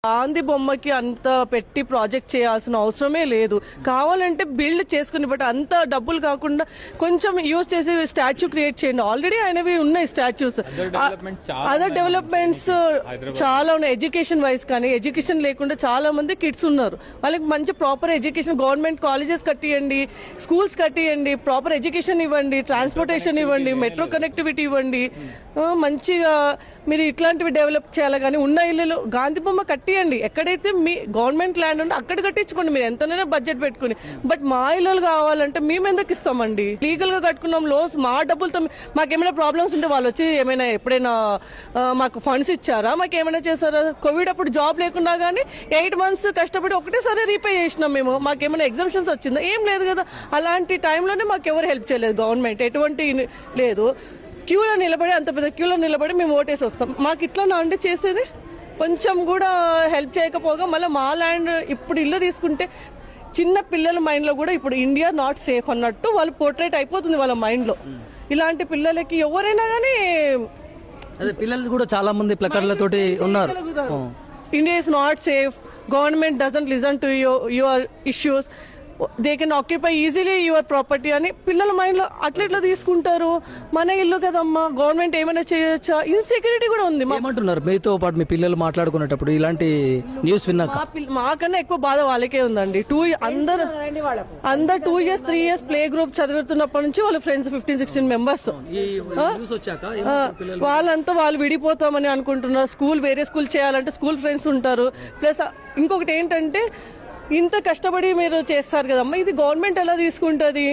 గాంధీ బొమ్మకి అంత పెట్టి ప్రాజెక్ట్ చేయాల్సిన అవసరమే లేదు. కావాలంటే బిల్డ్ చేసుకుని, బట్ అంత డబ్బులు కాకుండా కొంచెం యూజ్ చేసి స్టాచ్యూ క్రియేట్ చేయండి. ఆల్రెడీ ఆయనవి ఉన్నాయి స్టాచ్యూస్. అదర్ డెవలప్మెంట్స్ చాలా ఉన్నాయి. ఎడ్యుకేషన్ వైజ్ కానీ, ఎడ్యుకేషన్ లేకుండా చాలా మంది కిడ్స్ ఉన్నారు. వాళ్ళకి మంచి ప్రాపర్ ఎడ్యుకేషన్, గవర్నమెంట్ కాలేజెస్ కట్టియండి, స్కూల్స్ కట్టియండి, ప్రాపర్ ఎడ్యుకేషన్ ఇవ్వండి, ట్రాన్స్పోర్టేషన్ ఇవ్వండి, మెట్రో కనెక్టివిటీ ఇవ్వండి. మంచిగా మీరు ఇట్లాంటివి డెవలప్ చేయాలి. కానీ ఉన్న ఇల్లు గాంధీ బొమ్మ కట్టియండి. ఎక్కడైతే మీ గవర్నమెంట్ ల్యాండ్ ఉంటే అక్కడ కట్టించుకోండి, మీరు ఎంతనైనా బడ్జెట్ పెట్టుకుని. బట్ మా ఇల్లు కావాలంటే మేము ఎందుకు ఇస్తామండి? లీగల్ గా కట్టుకున్నాం లోన్స్, మా డబ్బులతో. మాకేమైనా ప్రాబ్లమ్స్ ఉంటే వాళ్ళు వచ్చి ఏమైనా ఎప్పుడైనా మాకు ఫండ్స్ ఇచ్చారా? మాకు ఏమైనా చేశారా? కోవిడ్ అప్పుడు జాబ్ లేకున్నా కానీ 8 months కష్టపడి ఒకటేసారి రీపే చేసినాం మేము. మాకేమైనా ఎగ్జామ్షన్స్ వచ్చిందా? ఏం లేదు కదా. అలాంటి టైంలోనే మాకు ఎవరు హెల్ప్ చేయలేదు. గవర్నమెంట్ ఎటువంటి లేదు. క్యూలో నిలబడి, అంత పెద్ద క్యూలో నిలబడి మేము ఓటేసి వస్తాం. మాకు ఇట్లా అంటే చేసేది కొంచెం కూడా హెల్ప్ చేయకపోగా మళ్ళీ మా ల్యాండ్ ఇప్పుడు ఇల్లు తీసుకుంటే చిన్న పిల్లల మైండ్లో కూడా ఇప్పుడు ఇండియా నాట్ సేఫ్ అన్నట్టు వాళ్ళు పోర్ట్రేట్ అయిపోతుంది వాళ్ళ మైండ్లో. ఇలాంటి పిల్లలకి ఎవరైనా కానీ, అదే పిల్లలు కూడా చాలా మంది ప్లకార్డులతోటి ఉన్నారు. India is not safe, government doesn't listen to your issues, they can occupy easily your property అని పిల్లల మైండ్లో అట్లా తీసుకుంటారు. మన ఇల్లు కదమ్మా, గవర్నమెంట్ ఏమైనా చేయొచ్చా? ఇన్సెక్యూరిటీ కూడా ఉంది. ఏమంటున్నారు మీతో పాటు మీ పిల్లలు మాట్లాడుకునేటప్పుడు ఇలాంటి న్యూస్ విన్నాక? మాకన్నా ఎక్కువ బాధ వాళ్ళకే ఉందండి. అందరు 2 years 3 years ప్లే గ్రూప్ చదువుతున్నప్పటి నుంచి వాళ్ళ ఫ్రెండ్స్ 15-16 members. వాళ్ళంతా వాళ్ళు విడిపోతామని అనుకుంటున్నారు. వేరే స్కూల్ చేయాలంటే స్కూల్ ఫ్రెండ్స్ ఉంటారు. ప్లస్ ఇంకొకటి ఏంటంటే ఇంత కష్టపడి మీరు చేస్తారు కదమ్మా, ఇది గవర్నమెంట్ ఎలా తీసుకుంటుంది?